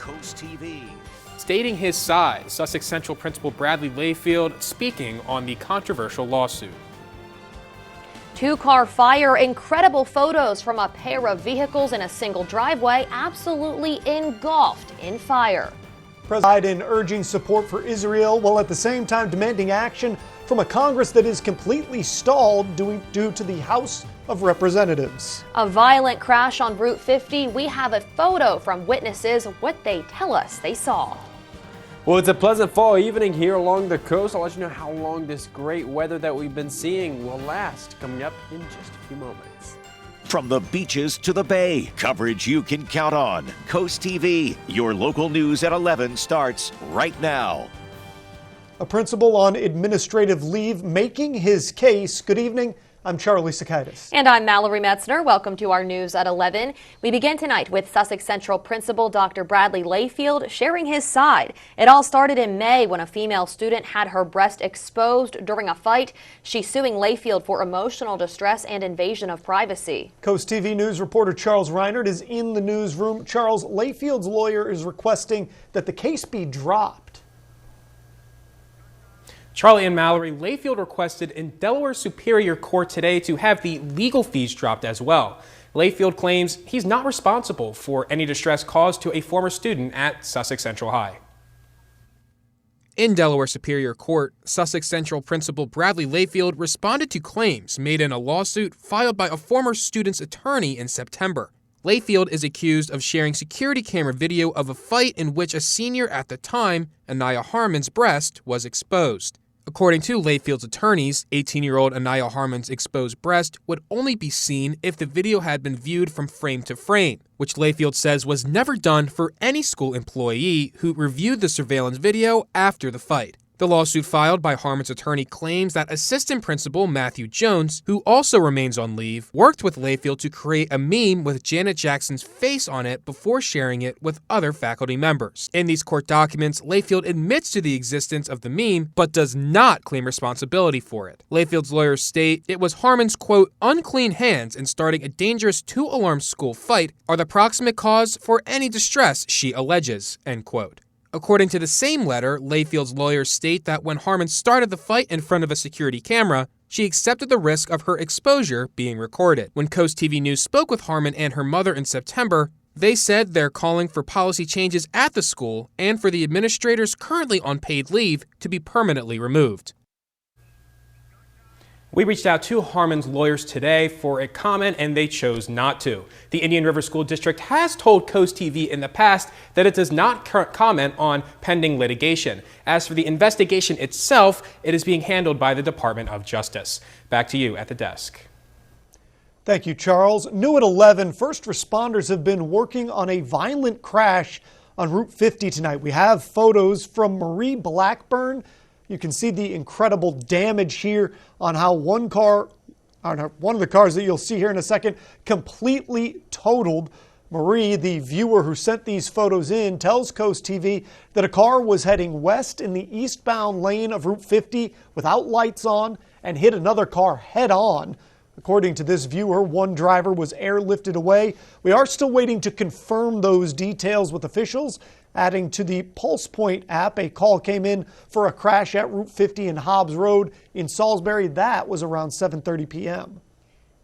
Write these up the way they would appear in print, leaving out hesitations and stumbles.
CoastTV. Stating his side, Sussex Central Principal Bradley Layfield speaking on the controversial lawsuit. Two-car fire, incredible photos from a pair of vehicles in a single driveway absolutely engulfed in fire. President Biden urging support for Israel while at the same time demanding action from a Congress that is completely stalled due to the House of Representatives. A violent crash on Route 50. We have a photo from witnesses, what they tell us they saw. Well, it's a pleasant fall evening here along the coast. I'll let you know how long this great weather that we've been seeing will last coming up in just a few moments. From the beaches to the bay, coverage you can count on. Coast TV, your local news at 11 starts right now. A principal on administrative leave making his case. Good evening. I'm Charlie Sakaitis. And I'm Mallory Metzner. Welcome to our news at 11. We begin tonight with Sussex Central Principal Dr. Bradley Layfield sharing his side. It all started in May when a female student had her breast exposed during a fight. She's suing Layfield for emotional distress and invasion of privacy. Coast TV News reporter Charles Reinert is in the newsroom. Charles, Layfield's lawyer is requesting that the case be dropped. Charlie and Mallory, Layfield requested in Delaware Superior Court today to have the legal fees dropped as well. Layfield claims he's not responsible for any distress caused to a former student at Sussex Central High. In Delaware Superior Court, Sussex Central Principal Bradley Layfield responded to claims made in a lawsuit filed by a former student's attorney in September. Layfield is accused of sharing security camera video of a fight in which a senior at the time, Anaya Harmon's breast, was exposed. According to Layfield's attorneys, 18-year-old Anaya Harmon's exposed breast would only be seen if the video had been viewed from frame to frame, which Layfield says was never done for any school employee who reviewed the surveillance video after the fight. The lawsuit filed by Harmon's attorney claims that assistant principal Matthew Jones, who also remains on leave, worked with Layfield to create a meme with Janet Jackson's face on it before sharing it with other faculty members. In these court documents, Layfield admits to the existence of the meme, but does not claim responsibility for it. Layfield's lawyers state it was Harmon's, quote, unclean hands in starting a dangerous two-alarm school fight are the proximate cause for any distress she alleges, end quote. According to the same letter, Layfield's lawyers state that when Harmon started the fight in front of a security camera, she accepted the risk of her exposure being recorded. When Coast TV News spoke with Harmon and her mother in September, they said they're calling for policy changes at the school and for the administrators currently on paid leave to be permanently removed. We reached out to Harmon's lawyers today for a comment, and they chose not to. The Indian River School District has told Coast TV in the past that it does not comment on pending litigation. As for the investigation itself, it is being handled by the Department of Justice. Back to you at the desk. Thank you, Charles. New at 11, first responders have been working on a violent crash on Route 50 tonight. We have photos from Marie Blackburn. You can see the incredible damage here on how one of the cars that you'll see here in a second completely totaled. Marie, the viewer who sent these photos in, tells Coast TV that a car was heading west in the eastbound lane of Route 50 without lights on and hit another car head on. According to this viewer, one driver was airlifted away. We are still waiting to confirm those details with officials. Adding to the Pulse Point app, a call came in for a crash at Route 50 and Hobbs Road in Salisbury. That was around 7:30 p.m.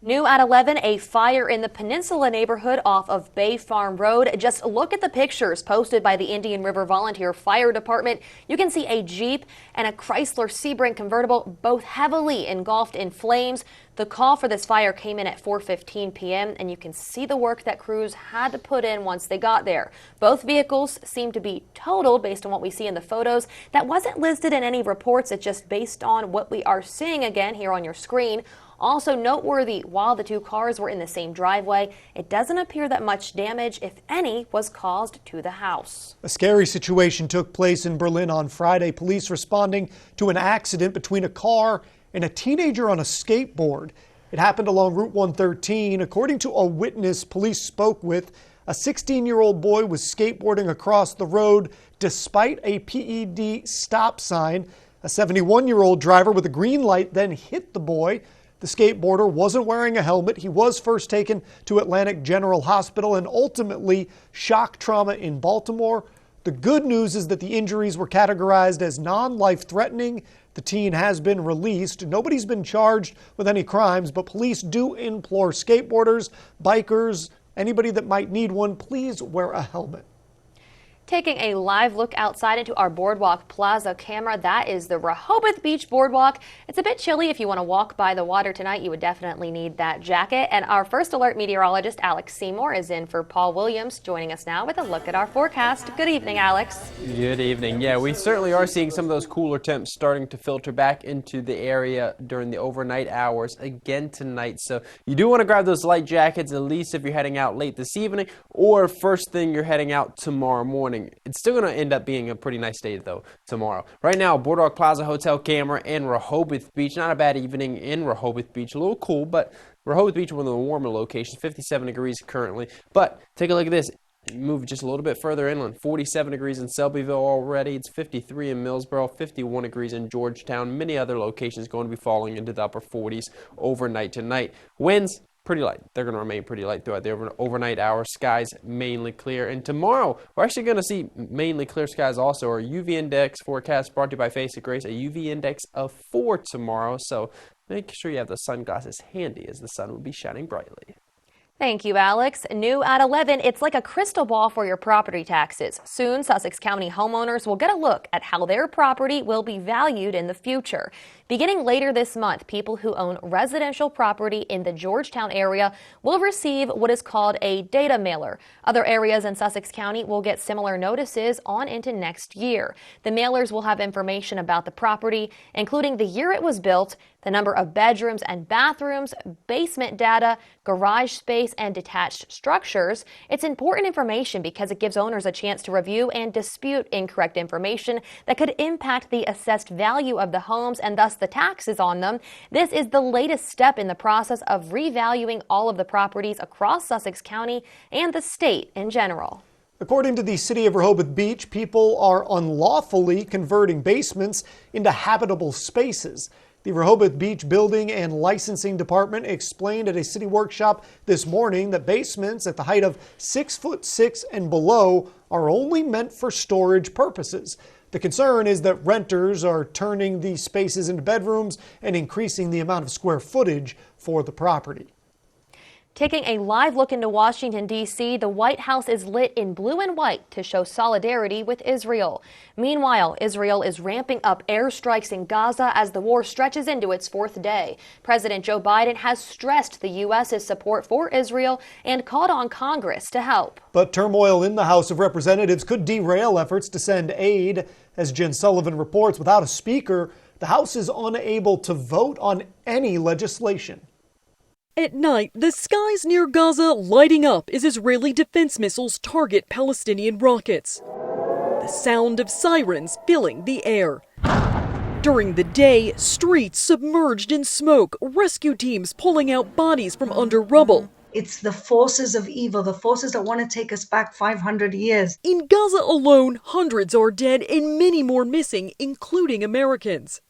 New at 11, a fire in the Peninsula neighborhood off of Bay Farm Road. Just look at the pictures posted by the Indian River Volunteer Fire Department. You can see a Jeep and a Chrysler Sebring convertible, both heavily engulfed in flames. The call for this fire came in at 4:15 p.m. and you can see the work that crews had to put in once they got there. Both vehicles seem to be totaled based on what we see in the photos. That wasn't listed in any reports. It's just based on what we are seeing again here on your screen. Also noteworthy, while the two cars were in the same driveway, it doesn't appear that much damage, if any, was caused to the house. A scary situation took place in Berlin on Friday. Police responding to an accident between a car and a teenager on a skateboard. It happened along Route 113. According to a witness police spoke with, a 16-year-old boy was skateboarding across the road despite a PED stop sign. A 71-year-old driver with a green light then hit the boy. The skateboarder wasn't wearing a helmet. He was first taken to Atlantic General Hospital and ultimately shock trauma in Baltimore. The good news is that the injuries were categorized as non-life-threatening. The teen has been released. Nobody's been charged with any crimes, but police do implore skateboarders, bikers, anybody that might need one, please wear a helmet. Taking a live look outside into our Boardwalk Plaza camera, that is the Rehoboth Beach Boardwalk. It's a bit chilly. If you want to walk by the water tonight, you would definitely need that jacket. And our first alert meteorologist, Alex Seymour, is in for Paul Williams, joining us now with a look at our forecast. Good evening, Alex. Good evening. Yeah, we certainly are seeing some of those cooler temps starting to filter back into the area during the overnight hours again tonight. So you do want to grab those light jackets, at least if you're heading out late this evening or first thing you're heading out tomorrow morning. It's still going to end up being a pretty nice day, though, tomorrow. Right now, Boardwalk Plaza Hotel camera in Rehoboth Beach. Not a bad evening in Rehoboth Beach. A little cool, but Rehoboth Beach, one of the warmer locations, 57 degrees currently. But take a look at this. Move just a little bit further inland. 47 degrees in Selbyville already. It's 53 in Millsboro, 51 degrees in Georgetown. Many other locations going to be falling into the upper 40s overnight tonight. Winds pretty light. They're going to remain pretty light throughout the overnight hours. Skies mainly clear. And tomorrow, we're actually going to see mainly clear skies also. Our UV index forecast brought to you by Face of Grace, a UV index of 4 tomorrow. So make sure you have the sunglasses handy as the sun will be shining brightly. Thank you, Alex. New at 11, it's like a crystal ball for your property taxes. Soon, Sussex County homeowners will get a look at how their property will be valued in the future. Beginning later this month, people who own residential property in the Georgetown area will receive what is called a data mailer. Other areas in Sussex County will get similar notices on into next year. The mailers will have information about the property, including the year it was built, the number of bedrooms and bathrooms, basement data, garage space, and detached structures. It's important information because it gives owners a chance to review and dispute incorrect information that could impact the assessed value of the homes and thus the taxes on them. This is the latest step in the process of revaluing all of the properties across Sussex County and the state in general. According to the City of Rehoboth Beach, people are unlawfully converting basements into habitable spaces. The Rehoboth Beach Building and Licensing Department explained at a city workshop this morning that basements at the height of 6'6" and below are only meant for storage purposes. The concern is that renters are turning these spaces into bedrooms and increasing the amount of square footage for the property. Taking a live look into Washington, D.C., the White House is lit in blue and white to show solidarity with Israel. Meanwhile, Israel is ramping up airstrikes in Gaza as the war stretches into its 4th day. President Joe Biden has stressed the U.S.'s support for Israel and called on Congress to help. But turmoil in the House of Representatives could derail efforts to send aid. As Jen Sullivan reports, without a speaker, the House is unable to vote on any legislation. At night, the skies near Gaza lighting up as Israeli defense missiles target Palestinian rockets. The sound of sirens filling the air. During the day, streets submerged in smoke, rescue teams pulling out bodies from under rubble. It's the forces of evil, the forces that want to take us back 500 years. In Gaza alone, hundreds are dead and many more missing, including Americans.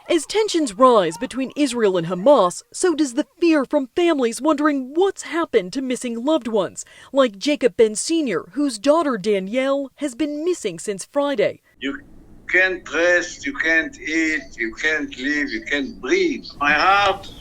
As tensions rise between Israel and Hamas, so does the fear from families wondering what's happened to missing loved ones, like Jacob Ben Sr., whose daughter Danielle has been missing since Friday. You can't rest, you can't eat, you can't live, you can't breathe. My heart,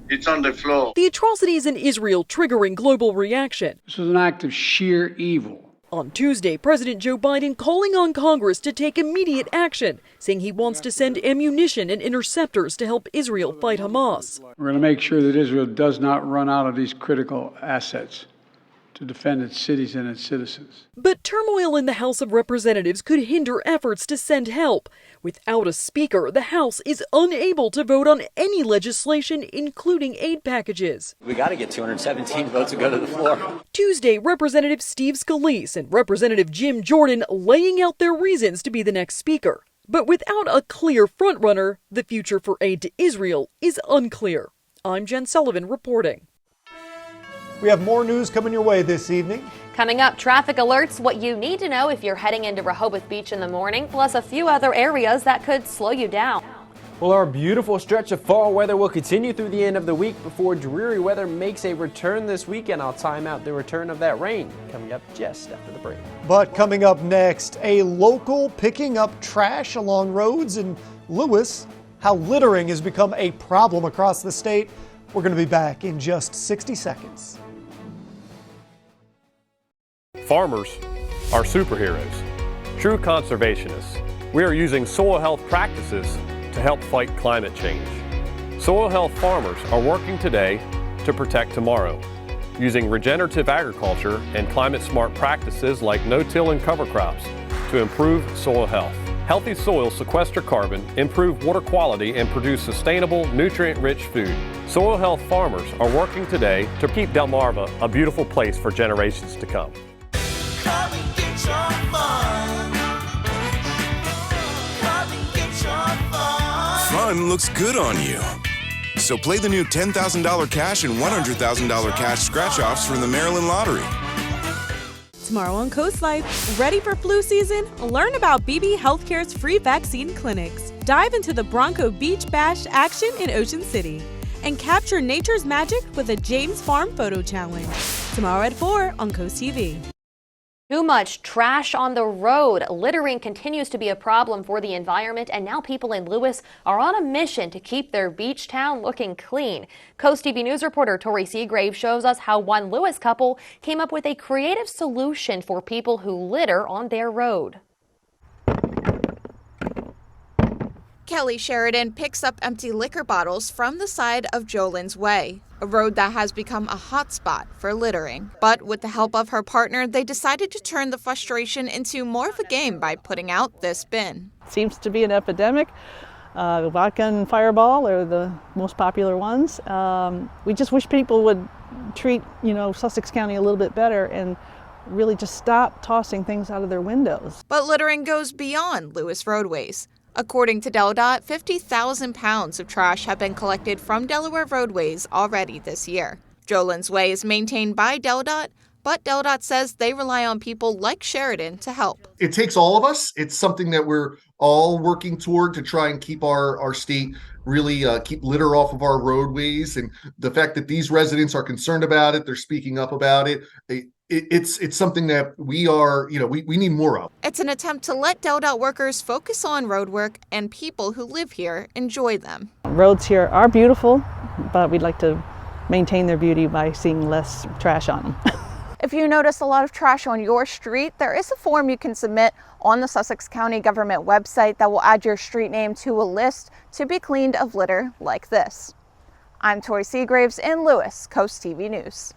it's on the floor. The atrocities in Israel triggering global reaction. This was an act of sheer evil. On Tuesday, President Joe Biden calling on Congress to take immediate action, saying he wants to send ammunition and interceptors to help Israel fight Hamas. We're going to make sure that Israel does not run out of these critical assets to defend its cities and its citizens. But turmoil in the House of Representatives could hinder efforts to send help. Without a speaker, the House is unable to vote on any legislation, including aid packages. We got to get 217 votes to go to the floor. Tuesday, Representative Steve Scalise and Representative Jim Jordan laying out their reasons to be the next speaker. But without a clear frontrunner, the future for aid to Israel is unclear. I'm Jen Sullivan reporting. We have more news coming your way this evening. Coming up, traffic alerts, what you need to know if you're heading into Rehoboth Beach in the morning, plus a few other areas that could slow you down. Well, our beautiful stretch of fall weather will continue through the end of the week before dreary weather makes a return this weekend. I'll time out the return of that rain coming up just after the break. But coming up next, a local picking up trash along roads in Lewis, how littering has become a problem across the state. We're going to be back in just 60 seconds. Farmers are superheroes, true conservationists. We are using soil health practices to help fight climate change. Soil health farmers are working today to protect tomorrow, using regenerative agriculture and climate-smart practices like no-till and cover crops to improve soil health. Healthy soils sequester carbon, improve water quality, and produce sustainable, nutrient-rich food. Soil health farmers are working today to keep Delmarva a beautiful place for generations to come. Come and get your fun. Come and get your fun. Fun looks good on you. So play the new $10,000 cash and $100,000 cash scratch-offs from the Maryland Lottery. Tomorrow on Coast Life, ready for flu season? Learn about BB Healthcare's free vaccine clinics. Dive into the Bronco Beach Bash action in Ocean City. And capture nature's magic with a James Farm Photo Challenge. Tomorrow at 4 on Coast TV. Too much trash on the road. Littering continues to be a problem for the environment, and now people in Lewis are on a mission to keep their beach town looking clean. Coast TV News reporter Tori Seagrave shows us how one Lewis couple came up with a creative solution for people who litter on their road. Kelly Sheridan picks up empty liquor bottles from the side of Jolin's Way, a road that has become a hotspot for littering. But with the help of her partner, they decided to turn the frustration into more of a game by putting out this bin. Seems to be an epidemic. Vodka and Fireball are the most popular ones. We just wish people would treat, Sussex County a little bit better and really just stop tossing things out of their windows. But littering goes beyond Lewis roadways. According to DelDOT, 50,000 pounds of trash have been collected from Delaware roadways already this year. Jolin's Way is maintained by DelDOT, but DelDOT says they rely on people like Sheridan to help. It takes all of us. It's something that we're all working toward to try and keep our state really keep litter off of our roadways. And the fact that these residents are concerned about it, they're speaking up about it. It's something that we are, we need more of. It's an attempt to let DelDOT workers focus on road work and people who live here enjoy them. Roads here are beautiful, but we'd like to maintain their beauty by seeing less trash on them. If you notice a lot of trash on your street, there is a form you can submit on the Sussex County government website that will add your street name to a list to be cleaned of litter like this. I'm Tori Seagraves in Lewis, Coast TV News.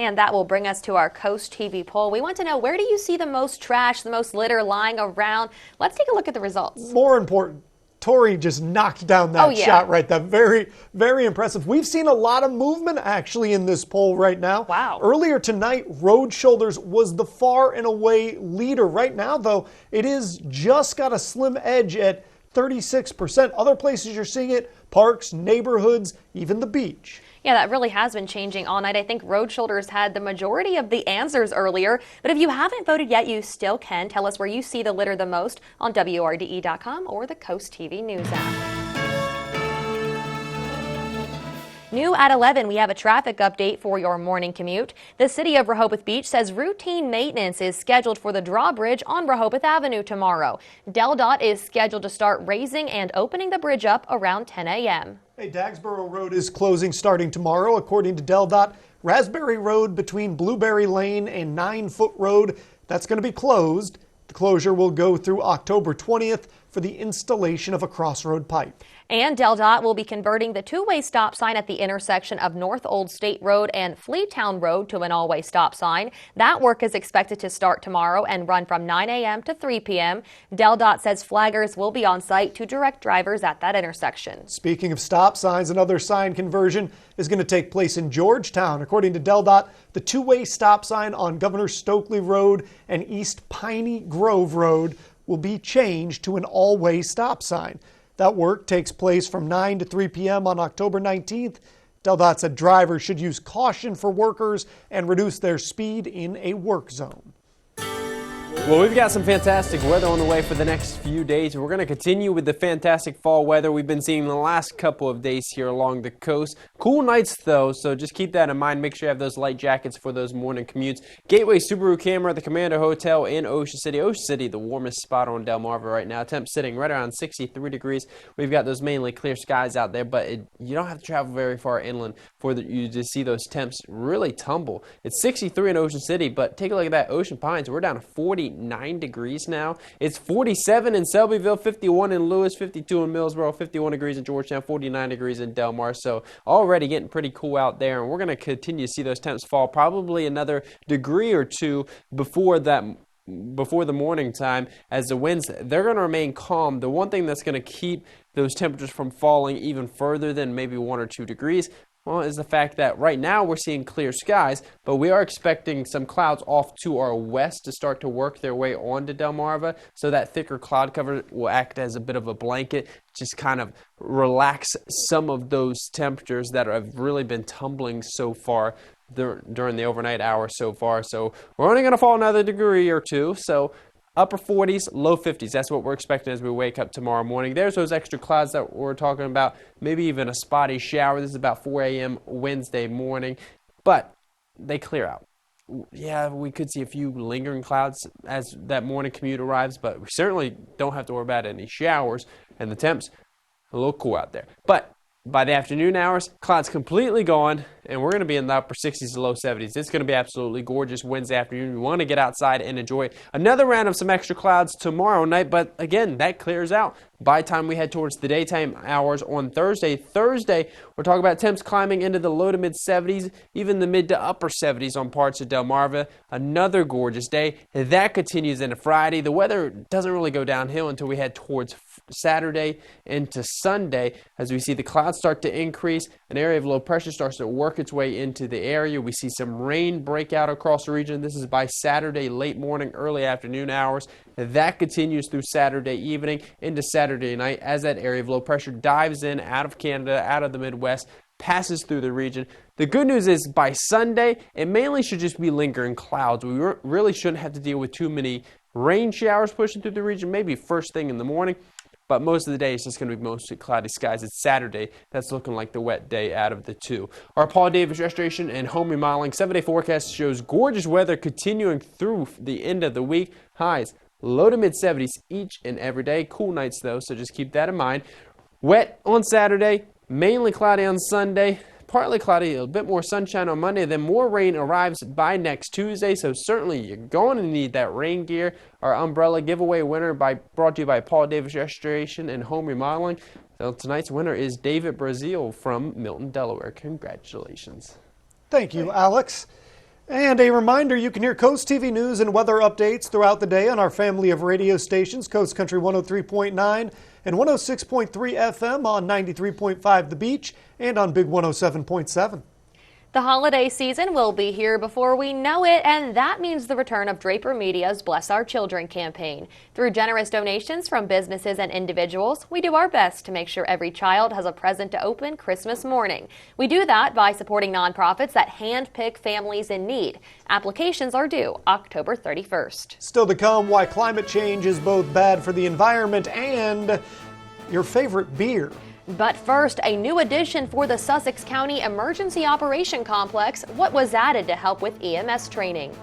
And that will bring us to our Coast TV poll. We want to know, where do you see the most trash, the most litter lying around? Let's take a look at the results. More important, Tori just knocked down that shot right there. Very, very impressive. We've seen a lot of movement actually in this poll right now. Wow. Earlier tonight, road shoulders was the far and away leader. Right now, though, it is just got a slim edge at 36%. Other places you're seeing it, parks, neighborhoods, even the beach. Yeah, that really has been changing all night. I think road shoulders had the majority of the answers earlier. But if you haven't voted yet, you still can. Tell us where you see the litter the most on WRDE.com or the Coast TV News app. New at 11, we have a traffic update for your morning commute. The city of Rehoboth Beach says routine maintenance is scheduled for the drawbridge on Rehoboth Avenue tomorrow. DelDOT is scheduled to start raising and opening the bridge up around 10 a.m. Hey, Dagsboro Road is closing starting tomorrow. According to DelDOT, Raspberry Road between Blueberry Lane and 9-Foot Road, that's going to be closed. The closure will go through October 20th for the installation of a crossroad pipe. And DelDOT will be converting the two-way stop sign at the intersection of North Old State Road and Fleetown Road to an all-way stop sign. That work is expected to start tomorrow and run from 9 a.m. to 3 p.m. DelDOT says flaggers will be on site to direct drivers at that intersection. Speaking of stop signs, another sign conversion is going to take place in Georgetown. According to DelDOT, the two-way stop sign on Governor Stokely Road and East Piney Grove Road will be changed to an all-way stop sign. That work takes place from 9 to 3 p.m. on October 19th. DelDOT said drivers should use caution for workers and reduce their speed in a work zone. Well, we've got some fantastic weather on the way for the next few days. We're going to continue with the fantastic fall weather we've been seeing the last couple of days here along the coast. Cool nights, though, so just keep that in mind. Make sure you have those light jackets for those morning commutes. Gateway Subaru Camera, the Commander Hotel in Ocean City. Ocean City, the warmest spot on Delmarva right now. Temp sitting right around 63 degrees. We've got those mainly clear skies out there, but you don't have to travel very far inland for you to see those temps really tumble. It's 63 in Ocean City, but take a look at that. Ocean Pines, we're down to 49 degrees now. It's 47 in Selbyville, 51 in Lewis, 52 in Millsboro, 51 degrees in Georgetown, 49 degrees in Del Mar. So already getting pretty cool out there, and we're going to continue to see those temps fall probably another degree or two before the morning time, as the winds, they're going to remain calm. The one thing that's going to keep those temperatures from falling even further than maybe 1 or 2 degrees, well, is the fact that right now we're seeing clear skies, but we are expecting some clouds off to our west to start to work their way onto Delmarva. So that thicker cloud cover will act as a bit of a blanket, just kind of relax some of those temperatures that have really been tumbling so far during the overnight hours so far. So we're only going to fall another degree or two. So upper 40s, low 50s. That's what we're expecting as we wake up tomorrow morning. There's those extra clouds that we're talking about, maybe even a spotty shower. This is about 4 a.m. Wednesday morning, but they clear out. Yeah, we could see a few lingering clouds as that morning commute arrives, but we certainly don't have to worry about any showers, and the temps a little cool out there. But by the afternoon hours, clouds completely gone, and we're going to be in the upper 60s to low 70s. It's going to be absolutely gorgeous Wednesday afternoon. We want to get outside and enjoy another round of some extra clouds tomorrow night, but again, that clears out by the time we head towards the daytime hours on Thursday. Thursday, we're talking about temps climbing into the low to mid 70s, even the mid to upper 70s on parts of Delmarva. Another gorgeous day. That continues into Friday. The weather doesn't really go downhill until we head towards Saturday into Sunday, as we see the clouds start to increase. An area of low pressure starts to work its way into the area. We see some rain break out across the region. This is by Saturday late morning, early afternoon hours. That continues through Saturday evening into Saturday night as that area of low pressure dives in out of Canada, out of the Midwest, passes through the region. The good news is by Sunday, it mainly should just be lingering clouds. We really shouldn't have to deal with too many rain showers pushing through the region, maybe first thing in the morning. But most of the day, it's just going to be mostly cloudy skies. It's Saturday. That's looking like the wet day out of the two. Our Paul Davis Restoration and Home Remodeling 7-day forecast shows gorgeous weather continuing through the end of the week. Highs low to mid 70s each and every day. Cool nights, though, so just keep that in mind. Wet on Saturday, mainly cloudy on Sunday. Partly cloudy, a bit more sunshine on Monday, then more rain arrives by next Tuesday, so certainly you're going to need that rain gear. Our umbrella giveaway winner brought to you by Paul Davis Restoration and Home Remodeling. So tonight's winner is David Brazil from Milton, Delaware. Congratulations. Thank you, Alex. And a reminder, you can hear Coast TV news and weather updates throughout the day on our family of radio stations, Coast Country 103.9 and 106.3 FM on 93.5 The Beach and on Big 107.7. The holiday season will be here before we know it, and that means the return of Draper Media's Bless Our Children campaign. Through generous donations from businesses and individuals, we do our best to make sure every child has a present to open Christmas morning. We do that by supporting nonprofits that handpick families in need. Applications are due October 31st. Still to come, why climate change is both bad for the environment and your favorite beer. But first, a new addition for the Sussex County Emergency Operation Complex. What was added to help with EMS training?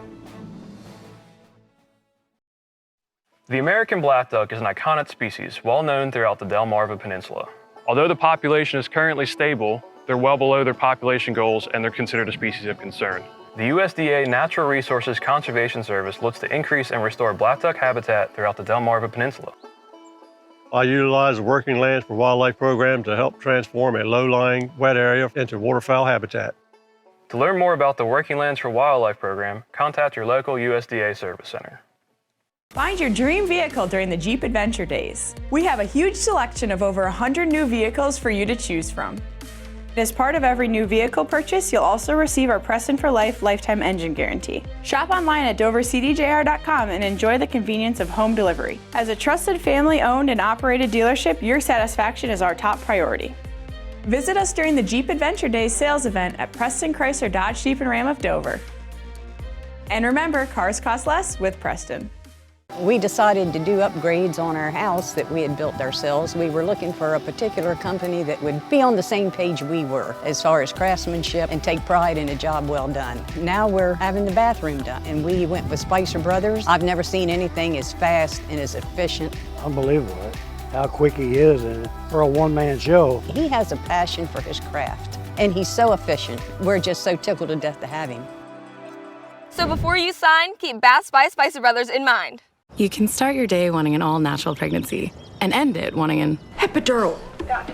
The American black duck is an iconic species, well known throughout the Delmarva Peninsula. Although the population is currently stable, they're well below their population goals and they're considered a species of concern. The USDA Natural Resources Conservation Service looks to increase and restore black duck habitat throughout the Delmarva Peninsula. I utilize the Working Lands for Wildlife program to help transform a low-lying wet area into waterfowl habitat. To learn more about the Working Lands for Wildlife program, contact your local USDA Service Center. Find your dream vehicle during the Jeep Adventure Days. We have a huge selection of over 100 new vehicles for you to choose from. As part of every new vehicle purchase, you'll also receive our Preston for Life lifetime engine guarantee. Shop online at dovercdjr.com and enjoy the convenience of home delivery. As a trusted family-owned and operated dealership, your satisfaction is our top priority. Visit us during the Jeep Adventure Days sales event at Preston Chrysler Dodge Jeep and Ram of Dover. And remember, cars cost less with Preston. We decided to do upgrades on our house that we had built ourselves. We were looking for a particular company that would be on the same page we were as far as craftsmanship and take pride in a job well done. Now we're having the bathroom done, and we went with Spicer Brothers. I've never seen anything as fast and as efficient. Unbelievable how quick he is, and for a one-man show. He has a passion for his craft, and he's so efficient. We're just so tickled to death to have him. So before you sign, keep Bath by Spicer Brothers in mind. You can start your day wanting an all-natural pregnancy and end it wanting an epidural.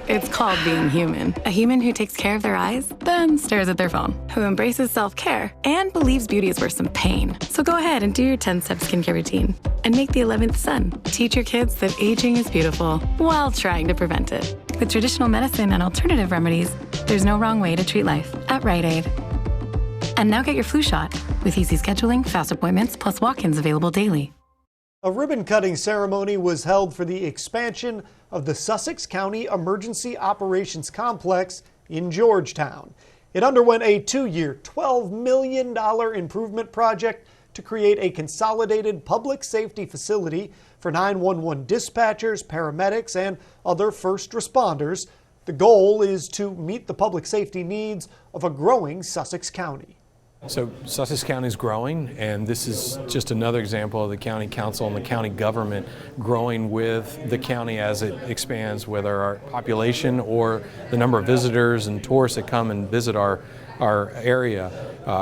It's called being human. A human who takes care of their eyes, then stares at their phone, who embraces self-care and believes beauty is worth some pain. So go ahead and do your 10-step skincare routine and make the 11th sun. Teach your kids that aging is beautiful while trying to prevent it. With traditional medicine and alternative remedies, there's no wrong way to treat life at Rite Aid. And now get your flu shot with easy scheduling, fast appointments, plus walk-ins available daily. A ribbon-cutting ceremony was held for the expansion of the Sussex County Emergency Operations Complex in Georgetown. It underwent a 2-year, $12 million improvement project to create a consolidated public safety facility for 911 dispatchers, paramedics, and other first responders. The goal is to meet the public safety needs of a growing Sussex County. So Sussex County is growing, and this is just another example of the county council and the county government growing with the county as it expands, whether our population or the number of visitors and tourists that come and visit our area.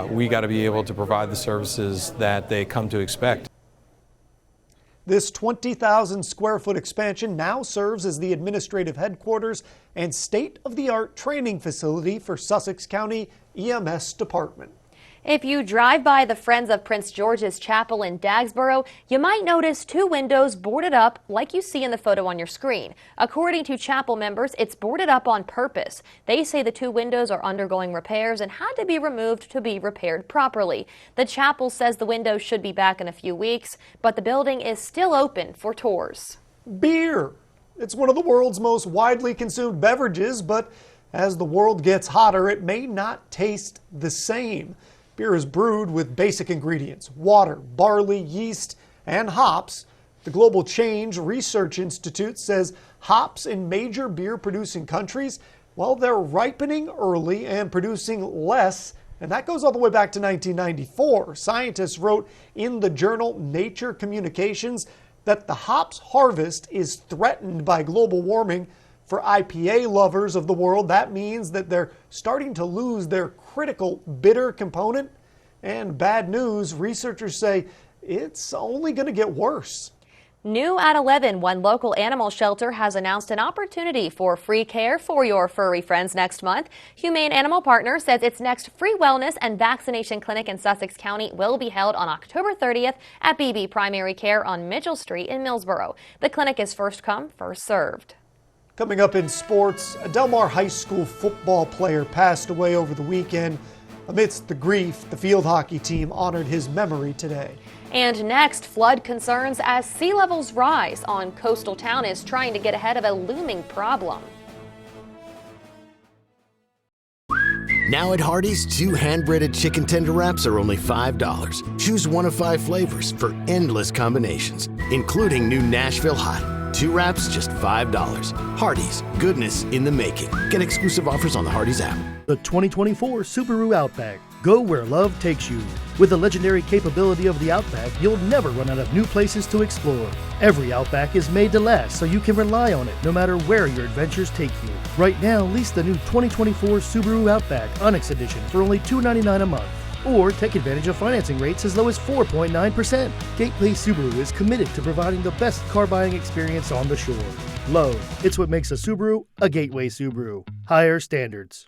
We got to be able to provide the services that they come to expect. This 20,000 square foot expansion now serves as the administrative headquarters and state-of-the-art training facility for Sussex County EMS Department. If you drive by the Friends of Prince George's Chapel in Dagsboro, you might notice 2 windows boarded up like you see in the photo on your screen. According to chapel members, it's boarded up on purpose. They say the 2 windows are undergoing repairs and had to be removed to be repaired properly. The chapel says the windows should be back in a few weeks, but the building is still open for tours. Beer. It's one of the world's most widely consumed beverages, but as the world gets hotter, it may not taste the same. Beer is brewed with basic ingredients: water, barley, yeast, and hops. The Global Change Research Institute says hops in major beer-producing countries, well, they're ripening early and producing less, and that goes all the way back to 1994. Scientists wrote in the journal Nature Communications that the hops harvest is threatened by global warming. For IPA lovers of the world, that means that they're starting to lose their critical bitter component. And bad news, researchers say it's only going to get worse. New at 11, one local animal shelter has announced an opportunity for free care for your furry friends next month. Humane Animal Partners says its next free wellness and vaccination clinic in Sussex County will be held on October 30th at BB Primary Care on Mitchell Street in Millsboro. The clinic is first come, first served. Coming up in sports, a Del Mar High School football player passed away over the weekend. Amidst the grief, the field hockey team honored his memory today. And next, flood concerns as sea levels rise on coastal town is trying to get ahead of a looming problem. Now at Hardee's, 2 hand-breaded chicken tender wraps are only $5. Choose one of 5 flavors for endless combinations, including new Nashville Hot. 2 wraps, just $5. Hardee's, goodness in the making. Get exclusive offers on the Hardee's app. The 2024 Subaru Outback. Go where love takes you. With the legendary capability of the Outback, you'll never run out of new places to explore. Every Outback is made to last, so you can rely on it no matter where your adventures take you. Right now, lease the new 2024 Subaru Outback Onyx Edition for only $299 a month. Or take advantage of financing rates as low as 4.9%. Gateway Subaru is committed to providing the best car buying experience on the shore. Love, it's what makes a Subaru a Gateway Subaru. Higher standards.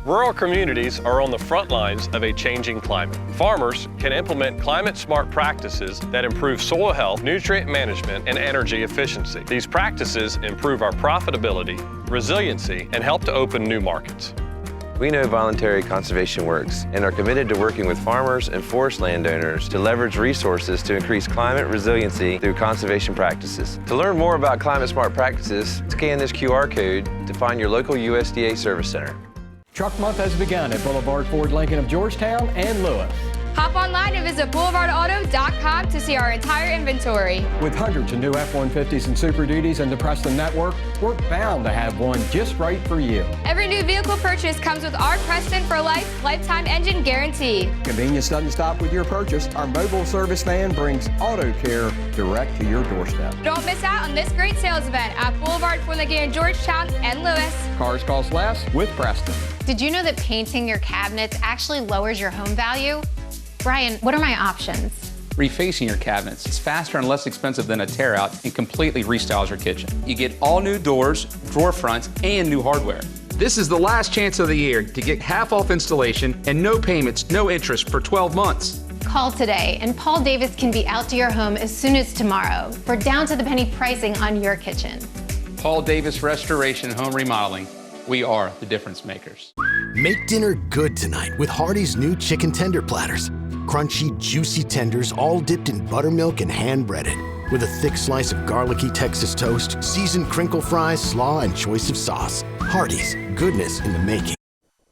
Rural communities are on the front lines of a changing climate. Farmers can implement climate-smart practices that improve soil health, nutrient management, and energy efficiency. These practices improve our profitability, resiliency, and help to open new markets. We know voluntary conservation works and are committed to working with farmers and forest landowners to leverage resources to increase climate resiliency through conservation practices. To learn more about climate-smart practices, scan this QR code to find your local USDA service center. Truck Month has begun at Boulevard Ford Lincoln of Georgetown and Lewis. Hop online and visit boulevardauto.com to see our entire inventory. With hundreds of new F-150s and Super Duties in the Preston network, we're bound to have one just right for you. Every new vehicle purchase comes with our Preston for Life lifetime engine guarantee. Convenience doesn't stop with your purchase. Our mobile service van brings auto care direct to your doorstep. Don't miss out on this great sales event at Boulevard Fournier in Georgetown and Lewis. Cars cost less with Preston. Did you know that painting your cabinets actually lowers your home value? Brian, what are my options? Refacing your cabinets. It's faster and less expensive than a tear out and completely restyles your kitchen. You get all new doors, drawer fronts, and new hardware. This is the last chance of the year to get half off installation and no payments, no interest for 12 months. Call today and Paul Davis can be out to your home as soon as tomorrow for down to the penny pricing on your kitchen. Paul Davis Restoration and Home Remodeling. We are the difference makers. Make dinner good tonight with Hardee's new chicken tender platters. Crunchy, juicy tenders all dipped in buttermilk and hand-breaded. With a thick slice of garlicky Texas toast, seasoned crinkle fries, slaw, and choice of sauce. Hardee's, goodness in the making.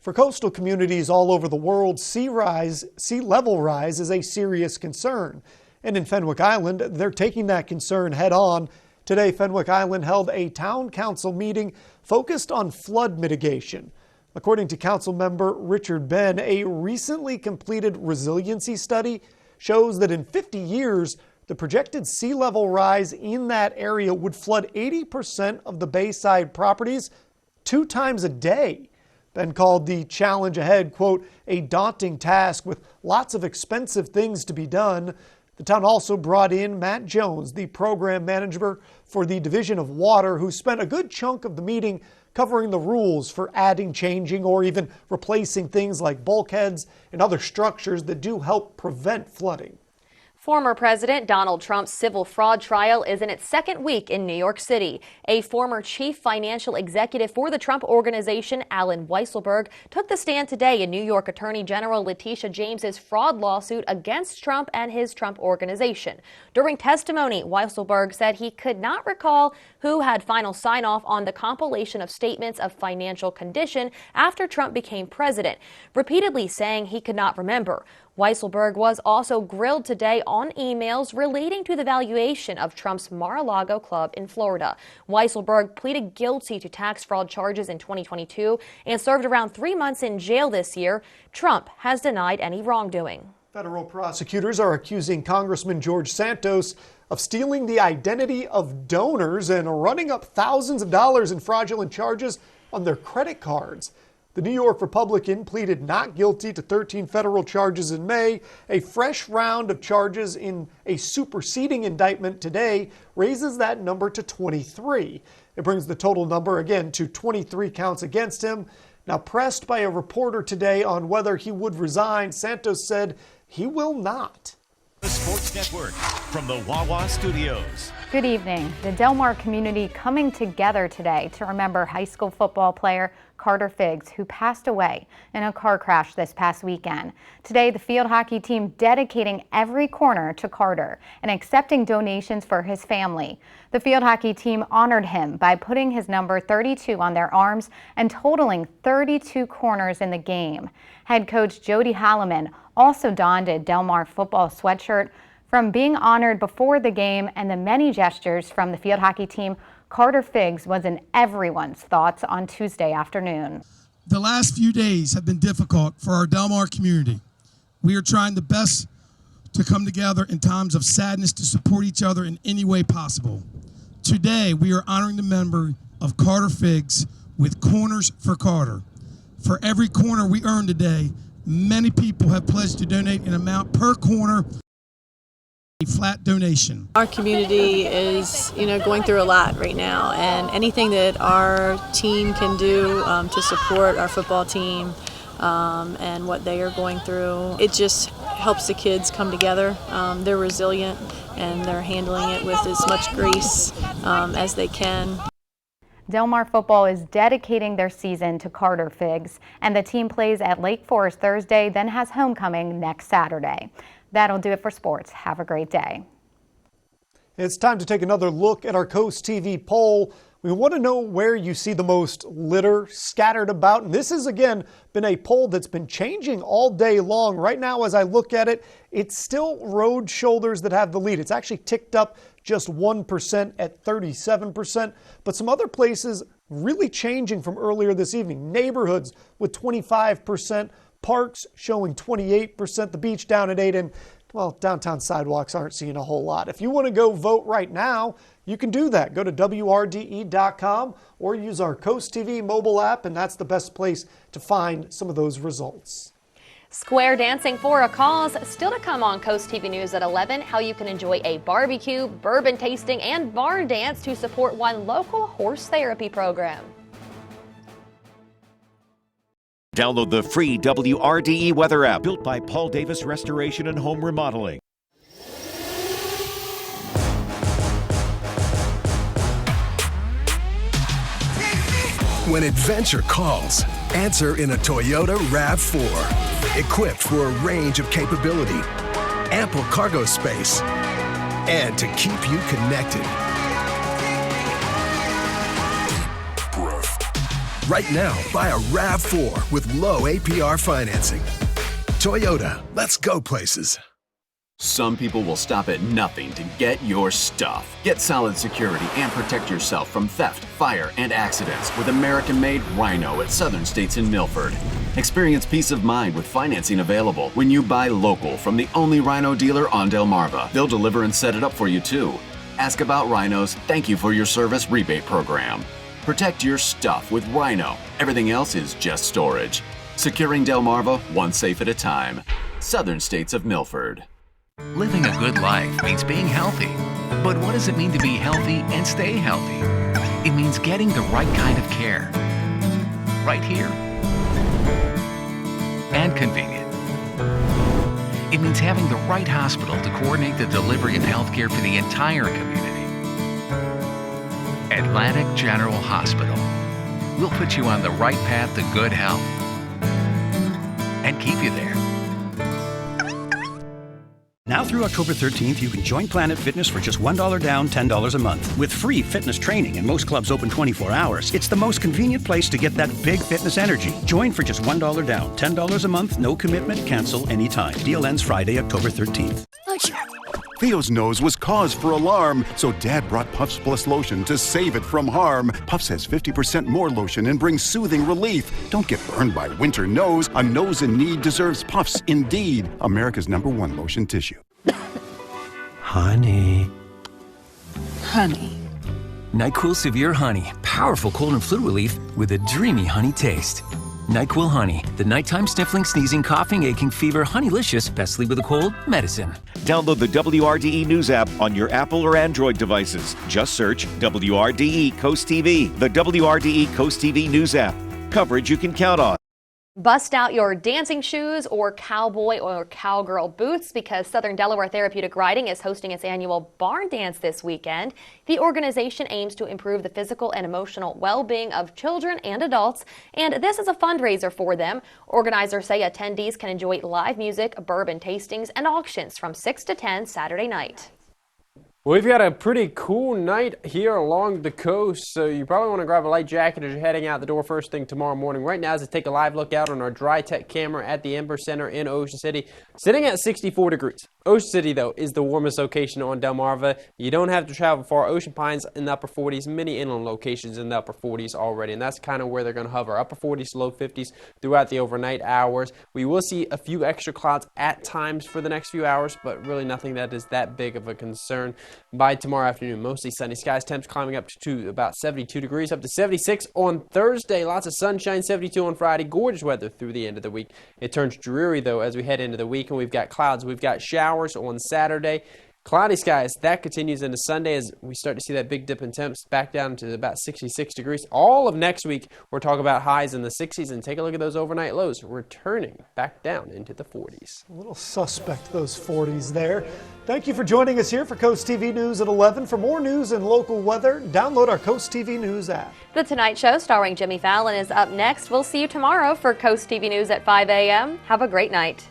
For coastal communities all over the world, sea level rise is a serious concern. And in Fenwick Island, they're taking that concern head on. Today, Fenwick Island held a town council meeting focused on flood mitigation. According to council member Richard Ben, a recently completed resiliency study shows that in 50 years, the projected sea level rise in that area would flood 80% of the bayside properties 2 times a day. Ben called the challenge ahead, quote, a daunting task with lots of expensive things to be done. The town also brought in Matt Jones, the program manager for the Division of Water, who spent a good chunk of the meeting covering the rules for adding, changing, or even replacing things like bulkheads and other structures that do help prevent flooding. Former President Donald Trump's civil fraud trial is in its second week in New York City. A former chief financial executive for the Trump Organization, Alan Weisselberg, took the stand today in New York Attorney General Letitia James's fraud lawsuit against Trump and his Trump Organization. During testimony, Weisselberg said he could not recall who had final sign-off on the compilation of statements of financial condition after Trump became president, repeatedly saying he could not remember. Weisselberg was also grilled today on emails relating to the valuation of Trump's Mar-a-Lago club in Florida. Weisselberg pleaded guilty to tax fraud charges in 2022 and served around 3 months in jail this year. Trump has denied any wrongdoing. Federal prosecutors are accusing Congressman George Santos of stealing the identity of donors and running up thousands of dollars in fraudulent charges on their credit cards. The New York Republican pleaded not guilty to 13 federal charges in May. A fresh round of charges in a superseding indictment today raises that number to 23. It brings the total number again to 23 counts against him. Now, pressed by a reporter today on whether he would resign, Santos said he will not. The Sports Network from the Wawa Studios. Good evening. The Del Mar community coming together today to remember high school football player Carter Figgs, who passed away in a car crash this past weekend. Today, the field hockey team dedicating every corner to Carter and accepting donations for his family. The field hockey team honored him by putting his number 32 on their arms and totaling 32 corners in the game. Head coach Jody Holloman also donned a Del Mar football sweatshirt. From being honored before the game and the many gestures from the field hockey team, Carter Figgs was in everyone's thoughts on Tuesday afternoon. The last few days have been difficult for our Del Mar community. We are trying the best to come together in times of sadness to support each other in any way possible. Today, we are honoring the memory of Carter Figgs with Corners for Carter. For every corner we earn today, many people have pledged to donate an amount per corner. A flat donation. Our community is, going through a lot right now, and anything that our team can do to support our football team and what they are going through, it just helps the kids come together. They're resilient and they're handling it with as much grace as they can. Del Mar football is dedicating their season to Carter Figgs, and the team plays at Lake Forest Thursday, then has homecoming next Saturday. That'll do it for sports. Have a great day. It's time to take another look at our CoastTV poll. We want to know where you see the most litter scattered about. And this has, again, been a poll that's been changing all day long. Right now, as I look at it, it's still road shoulders that have the lead. It's actually ticked up just 1% at 37%. But some other places really changing from earlier this evening. Neighborhoods with 25%. Parks showing 28%, the beach down at 8%, and, well, downtown sidewalks aren't seeing a whole lot. If you want to go vote right now, you can do that. Go to WRDE.com or use our CoastTV mobile app, and that's the best place to find some of those results. Square dancing for a cause. Still to come on Coast TV News at 11, how you can enjoy a barbecue, bourbon tasting, and barn dance to support one local horse therapy program. Download the free WRDE weather app built by Paul Davis Restoration and Home Remodeling. When adventure calls, answer in a Toyota RAV4. Equipped for a range of capability, ample cargo space, and to keep you connected. Right now, buy a RAV4 with low APR financing. Toyota, let's go places. Some people will stop at nothing to get your stuff. Get solid security and protect yourself from theft, fire, and accidents with American-made Rhino at Southern States in Milford. Experience peace of mind with financing available when you buy local from the only Rhino dealer on Delmarva. They'll deliver and set it up for you too. Ask about Rhino's Thank You for Your Service rebate program. Protect your stuff with Rhino. Everything else is just storage. Securing Delmarva one safe at a time. Southern States of Milford. Living a good life means being healthy. But what does it mean to be healthy and stay healthy? It means getting the right kind of care. Right here. And convenient. It means having the right hospital to coordinate the delivery of health care for the entire community. Atlantic General Hospital. We'll put you on the right path to good health and keep you there. Now through October 13th, you can join Planet Fitness for just $1 down, $10 a month. With free fitness training and most clubs open 24 hours, it's the most convenient place to get that big fitness energy. Join for just $1 down, $10 a month, no commitment, cancel anytime. Deal ends Friday, October 13th. Theo's nose was cause for alarm, so Dad brought Puffs Plus lotion to save it from harm. Puffs has 50% more lotion and brings soothing relief. Don't get burned by winter nose. A nose in need deserves Puffs indeed. America's #1 lotion tissue. Honey. NyQuil Severe Honey. Powerful cold and flu relief with a dreamy honey taste. NyQuil Honey. The nighttime sniffling, sneezing, coughing, aching, fever, honeylicious, bestly with a cold, medicine. Download the WRDE News app on your Apple or Android devices. Just search WRDE Coast TV, the WRDE Coast TV News app. Coverage you can count on. Bust out your dancing shoes or cowboy or cowgirl boots because Southern Delaware Therapeutic Riding is hosting its annual barn dance this weekend. The organization aims to improve the physical and emotional well-being of children and adults, and this is a fundraiser for them. Organizers say attendees can enjoy live music, bourbon tastings, and auctions from 6 to 10 Saturday night. Well, we've got a pretty cool night here along the coast, so you probably want to grab a light jacket as you're heading out the door first thing tomorrow morning. Right now, as I take a live look out on our Dry Tech camera at the Ember Center in Ocean City, sitting at 64 degrees. Ocean City, though, is the warmest location on Delmarva. You don't have to travel far. Ocean Pines in the upper 40s, many inland locations in the upper 40s already, and that's kind of where they're going to hover. Upper 40s, low 50s throughout the overnight hours. We will see a few extra clouds at times for the next few hours, but really nothing that is that big of a concern. By tomorrow afternoon, mostly sunny skies, temps climbing up to about 72 degrees, up to 76 on Thursday. Lots of sunshine, 72 on Friday. Gorgeous weather through the end of the week. It turns dreary, though, as we head into the week, and we've got clouds. We've got showers on Saturday. Cloudy skies, that continues into Sunday as we start to see that big dip in temps back down to about 66 degrees. All of next week, we're talking about highs in the 60s, and take a look at those overnight lows, returning back down into the 40s. A little suspect, those 40s there. Thank you for joining us here for Coast TV News at 11. For more news and local weather, download our Coast TV News app. The Tonight Show starring Jimmy Fallon is up next. We'll see you tomorrow for Coast TV News at 5 a.m. Have a great night.